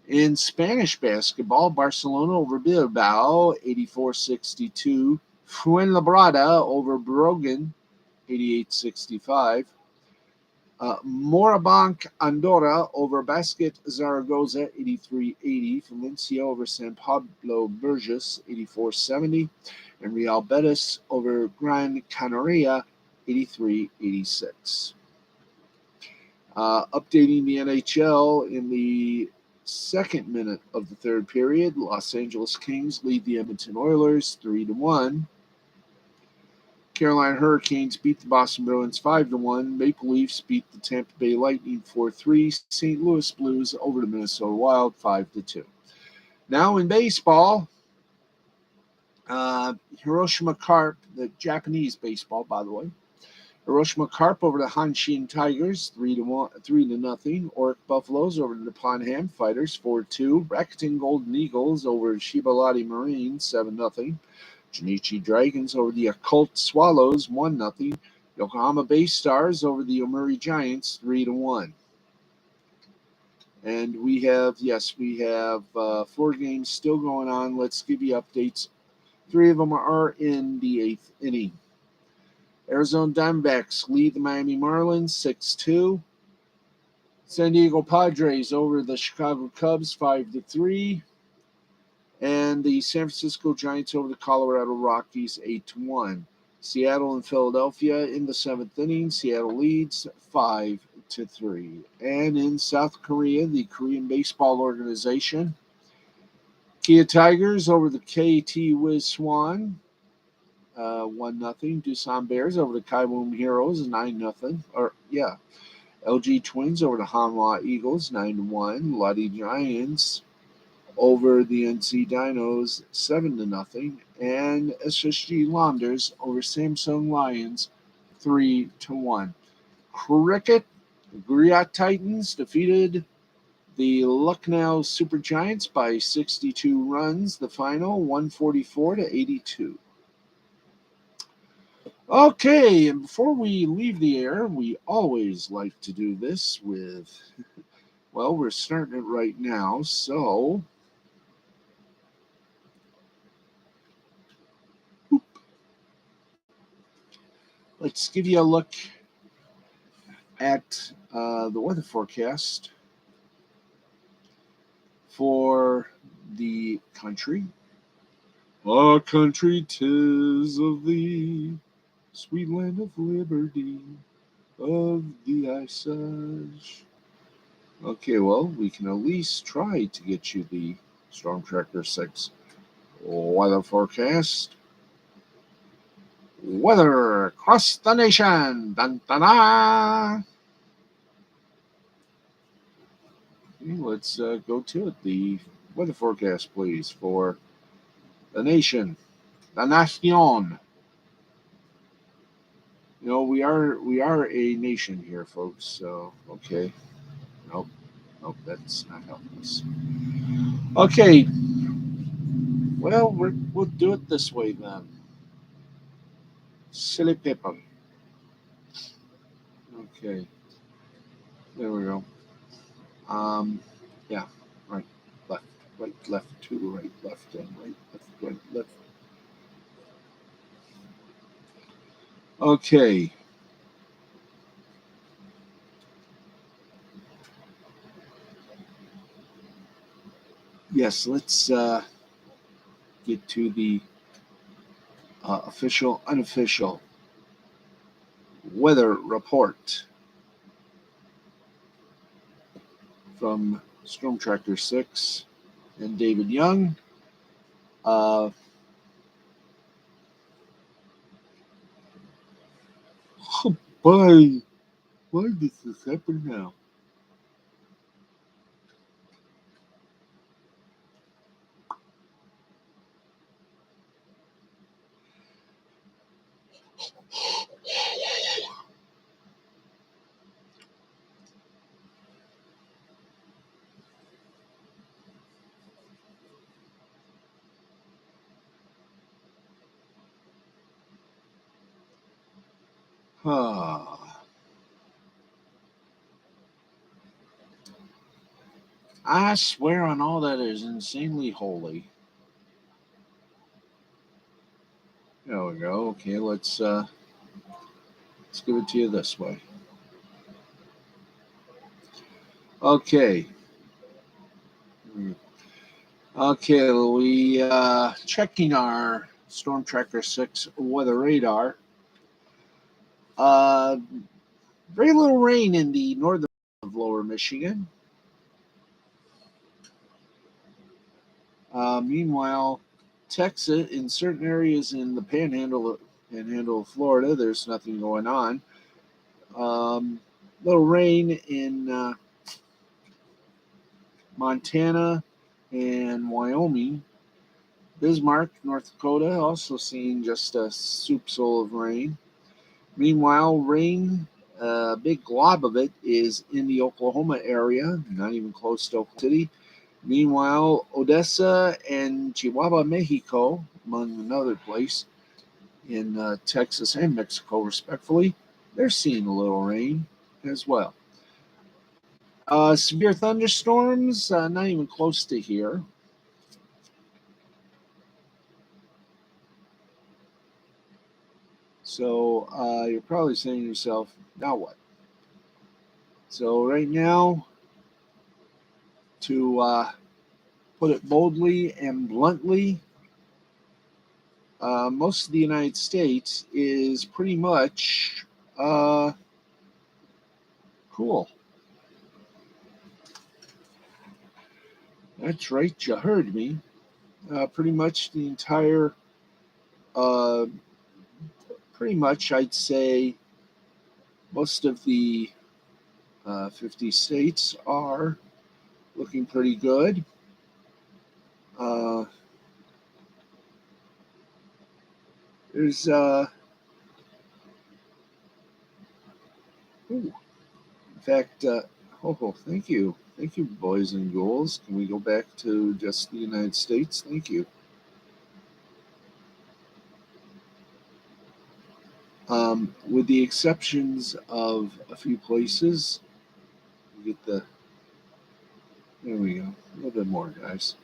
A: In Spanish basketball, Barcelona over Bilbao 84-62. Fuenlabrada over Brogan 88-65. Morabanc Andorra over Basket Zaragoza 83-80. Valencia over San Pablo Burgos 84-70. And Real Betis over Gran Canaria 83-86. Updating the NHL in the second minute of the third period, Los Angeles Kings lead the Edmonton Oilers 3-1. Carolina Hurricanes beat the Boston Bruins 5-1. Maple Leafs beat the Tampa Bay Lightning 4-3. St. Louis Blues over the Minnesota Wild 5-2. Now in baseball, Hiroshima Carp, the Japanese baseball, by the way. Hiroshima Carp over the Hanshin Tigers 3-0. Oric Buffaloes over the Nippon Ham Fighters 4-2. Rakuten Golden Eagles over Shibalati Marines 7-0. Junichi Dragons over the Occult Swallows 1-0. Yokohama Bay Stars over the Yomiuri Giants 3-1. And we have 4 games still going on. Let's give you updates. 3 of them are in the 8th inning. Arizona Diamondbacks lead the Miami Marlins 6-2. San Diego Padres over the Chicago Cubs 5-3. And the San Francisco Giants over the Colorado Rockies 8-1. Seattle and Philadelphia in the 7th inning. Seattle leads 5-3. And in South Korea, the Korean Baseball Organization, Kia Tigers over the KT Wiz Swan 1-0. Doosan Bears over the Kaiwoom Heroes 9-0. LG Twins over the Hanwha Eagles 9-1. Lodi Giants over the NC Dinos 7-0, and SSG Landers over Samsung Lions 3-1. Cricket, Griot Titans defeated the Lucknow Super Giants by 62 runs. The final 144-82. Okay, and before we leave the air, we always like to do this with, well, we're starting it right now, so let's give you a look at the weather forecast for the country. Our country 'tis of thee, sweet land of liberty, of the Osage. Okay, well, we can at least try to get you the Storm Tracker 6 weather forecast. Weather across the nation. Dun, dun, dun. Let's go to it. The weather forecast, please, for the nation, la nación. You know, we are a nation here, folks. So okay, nope, that's not helping us. Okay, well, we'll do it this way then. Silly people. Okay. There we go. Yeah, right, left, right, left, to right, left, and right, left, right, left. Okay. Yes, let's get to the official, unofficial weather report from Storm Tracker 6 and David Young. Uh, why? Why does this happen now? I swear on all that is insanely holy. There we go. Okay, let's give it to you this way. Okay. Okay, we checking our Storm Tracker 6 weather radar. Uh, very little rain in the northern of lower Michigan. Meanwhile, Texas, in certain areas in the panhandle of Florida, there's nothing going on. Little rain in Montana and Wyoming. Bismarck, North Dakota, also seeing just a soupçon of rain. Meanwhile, rain, a big glob of it, is in the Oklahoma area, not even close to Oklahoma City. Meanwhile, Odessa and Chihuahua, Mexico, among another place in Texas and Mexico, respectively, they're seeing a little rain as well. Severe thunderstorms, not even close to here. So you're probably saying to yourself, now what? So right now, to put it boldly and bluntly, most of the United States is pretty much cool. That's right, you heard me. Pretty much the entire, uh, pretty much I'd say most of the 50 states are looking pretty good. Uh, there's, in fact, thank you. Thank you, boys and girls. Can we go back to just the United States? Thank you. With the exceptions of a few places, we get there we go, a little bit more, guys.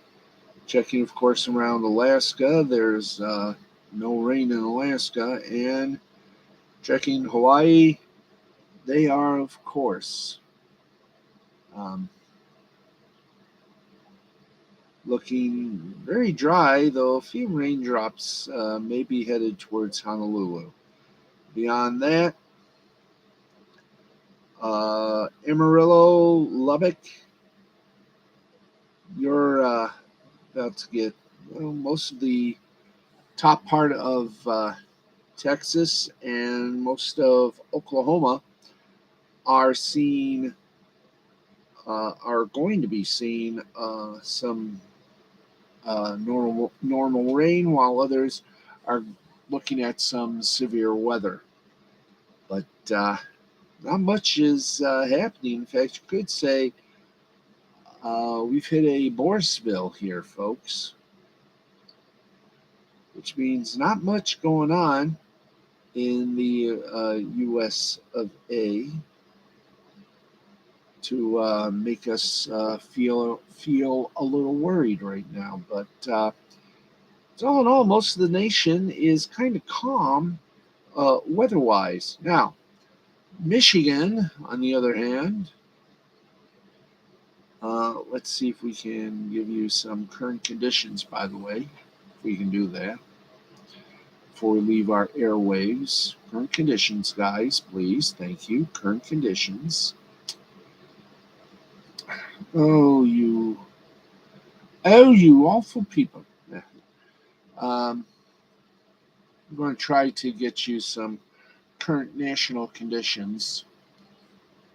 A: Checking, of course, around Alaska, there's no rain in Alaska, and checking Hawaii, they are, of course, um, looking very dry, though a few raindrops may be headed towards Honolulu. Beyond that, Amarillo, Lubbock, you're about to get most of the top part of Texas and most of Oklahoma are seeing are going to be seeing some normal rain, while others are looking at some severe weather. But not much is happening. In fact, you could say we've hit a Borsville here, folks, which means not much going on in the U.S. of A. to make us feel a little worried right now. But all in all, most of the nation is kind of calm weather-wise. Now, Michigan, on the other hand, let's see if we can give you some current conditions, by the way, if we can do that before we leave our airwaves. Current conditions, guys, please. Thank you. Current conditions. Oh, you awful people. I'm going to try to get you some current national conditions.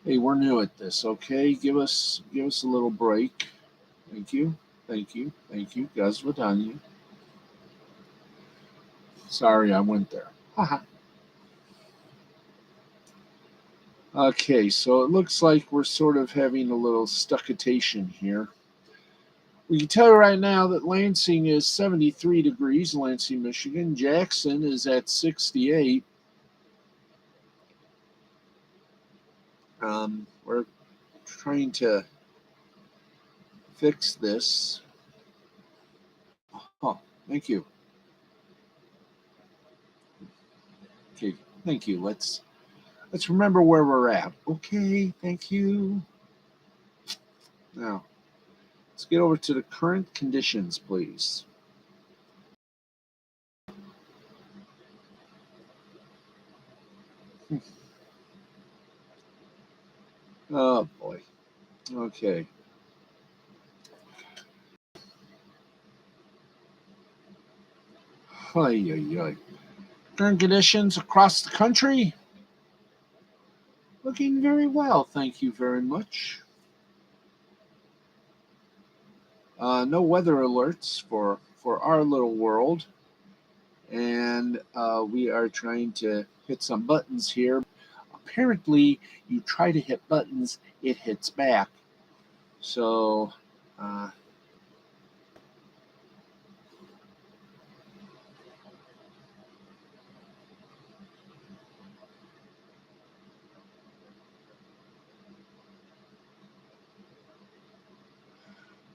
A: Hey, we're new at this, okay? Give us a little break. Thank you. Thank you. Thank you. Gazvadanya. Sorry I went there. Haha. Okay, so it looks like we're sort of having a little stockitation here. We can tell you right now that Lansing is 73 degrees, Lansing, Michigan. Jackson is at 68. We're trying to fix this. Oh, thank you. Okay, thank you. Let's remember where we're at. Okay, thank you. Now, let's get over to the current conditions, please. Oh boy. Okay. Ay, ay, ay. Current conditions across the country. Looking very well, thank you very much. No weather alerts for our little world, and we are trying to hit some buttons here. Apparently, you try to hit buttons, it hits back. So,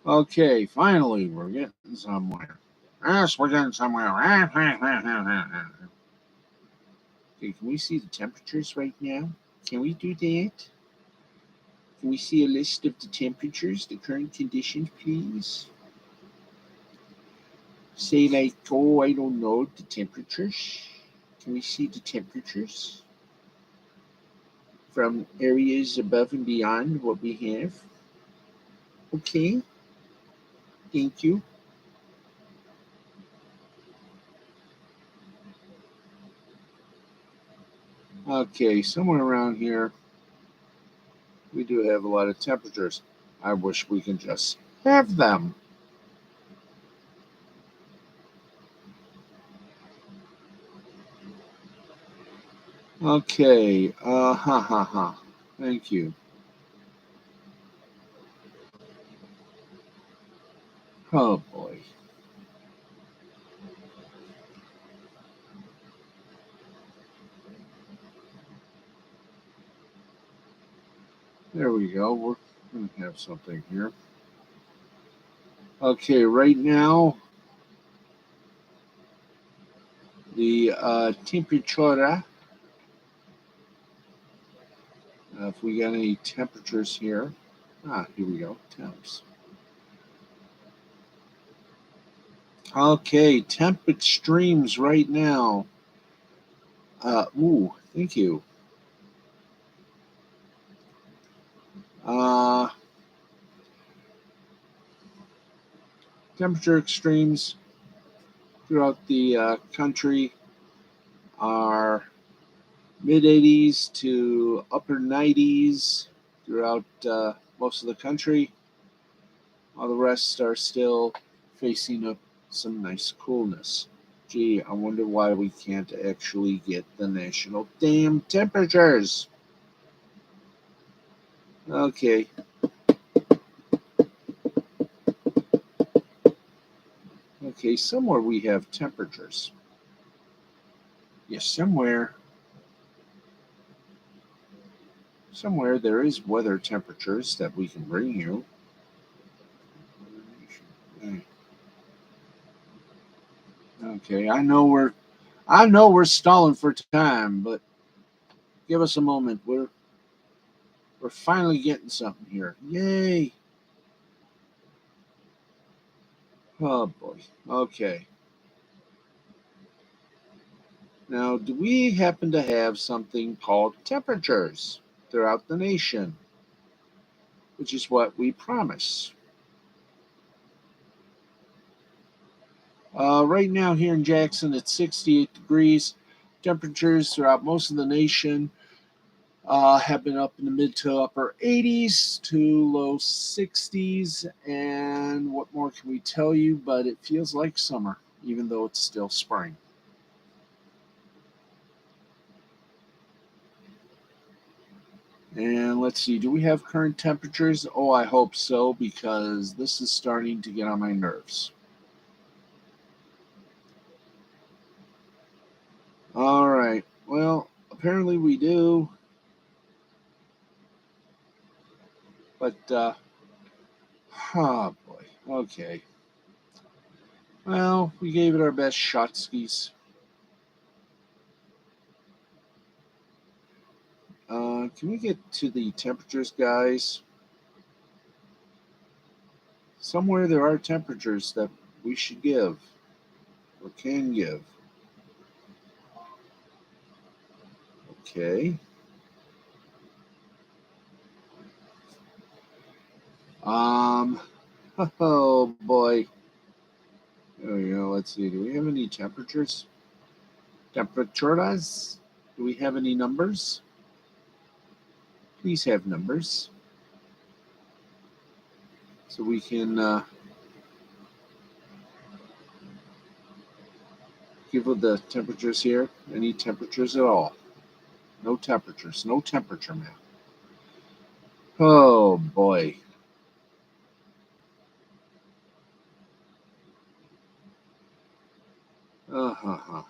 A: okay, finally, we're getting somewhere. Yes, we're getting somewhere. Okay, can we see the temperatures right now? Can we do that? Can we see a list of the temperatures, the current conditions, please? Say like, oh, I don't know, the temperatures. Can we see the temperatures from areas above and beyond what we have? Okay, thank you. Okay, somewhere around here, we do have a lot of temperatures. I wish we could just have them. Okay, ha ha ha. Thank you. Oh boy. There we go. We're going to have something here. Okay, right now, the temperatura, if we got any temperatures here. Here we go, temps. Okay, temp extremes right now. Thank you. Temperature extremes throughout the country are mid 80s to upper 90s throughout most of the country, while the rest are still facing up some nice coolness. Gee, I wonder why we can't actually get the national damn temperatures. Okay. Okay, somewhere we have temperatures. Yes, somewhere somewhere there is weather temperatures that we can bring you. Okay, I know we're stalling for time, but give us a moment. We're finally getting something here. Yay! Oh boy. Okay. Now, do we happen to have something called temperatures throughout the nation? Which is what we promise. Right now here in Jackson, it's 68 degrees. Temperatures throughout most of the nation have been up in the mid to upper 80s to low 60s. And what more can we tell you? But it feels like summer, even though it's still spring. And let's see, do we have current temperatures? Oh, I hope so, because this is starting to get on my nerves. All right, well, apparently we do. But, oh boy, okay. Well, we gave it our best shot skis. Can we get to the temperatures, guys? Somewhere there are temperatures that we should give or can give. Okay. Um, oh boy. Oh, let's see. Do we have any temperatures? Temperaturas? Do we have any numbers? Please have numbers so we can give the temperatures here. Any temperatures at all? No temperatures. No temperature map. Oh boy. Uh-huh.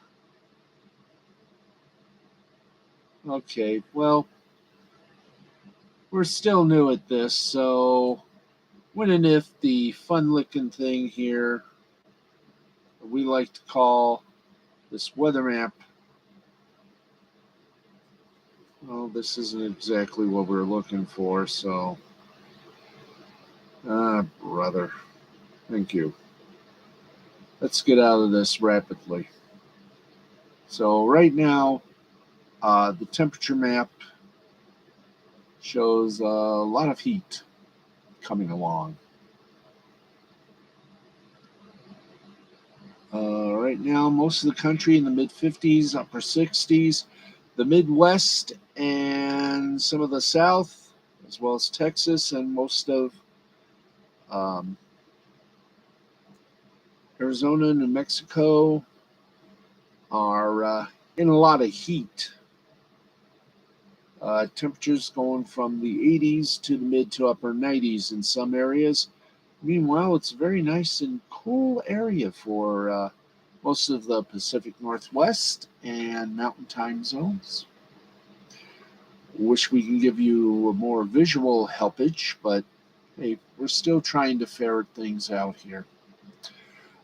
A: Okay, well, we're still new at this, so when and if the fun licking thing here, we like to call this weather map, well, this isn't exactly what we're looking for, so, brother, thank you. Let's get out of this rapidly. So right now, the temperature map shows a lot of heat coming along. Right now, most of the country in the mid 50s, upper 60s, the Midwest and some of the South, as well as Texas and most of um, Arizona, New Mexico, are in a lot of heat. Temperatures going from the 80s to the mid to upper 90s in some areas. Meanwhile, it's a very nice and cool area for most of the Pacific Northwest and mountain time zones. Wish we can give you a more visual helpage, but hey, we're still trying to ferret things out here.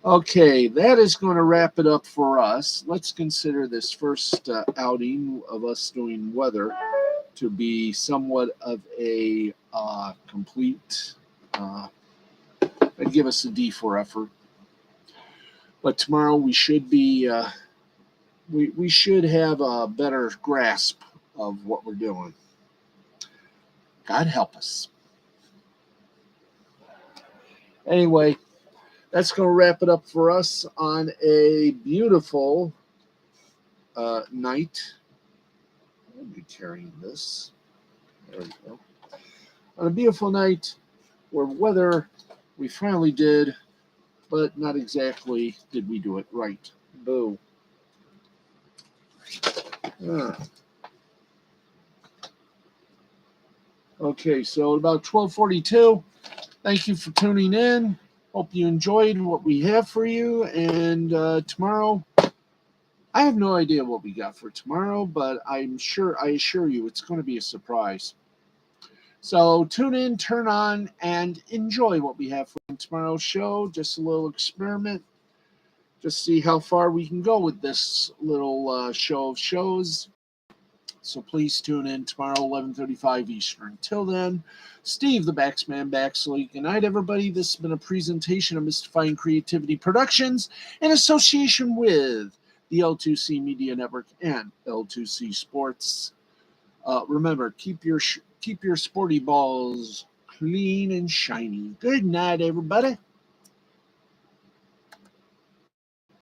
A: Okay, that is going to wrap it up for us. Let's consider this first outing of us doing weather to be somewhat of a complete, I'd give us a D for effort. But tomorrow we should be, we should have a better grasp of what we're doing. God help us. Anyway, that's going to wrap it up for us on a beautiful night. I'll be carrying this. There we go. On a beautiful night where weather we finally did, but not exactly did we do it right. Boo. Okay, so about 12:42. Thank you for tuning in. Hope you enjoyed what we have for you. And tomorrow, I have no idea what we got for tomorrow, but I assure you, it's going to be a surprise. So tune in, turn on, and enjoy what we have for tomorrow's show. Just a little experiment. Just see how far we can go with this little show of shows. So please tune in tomorrow, 11:35 Eastern. Till then, Steve the Baxman Baxley. Good night, everybody. This has been a presentation of Mystifying Creativity Productions in association with the L2C Media Network and L2C Sports. Remember, keep your sporty balls clean and shiny. Good night, everybody.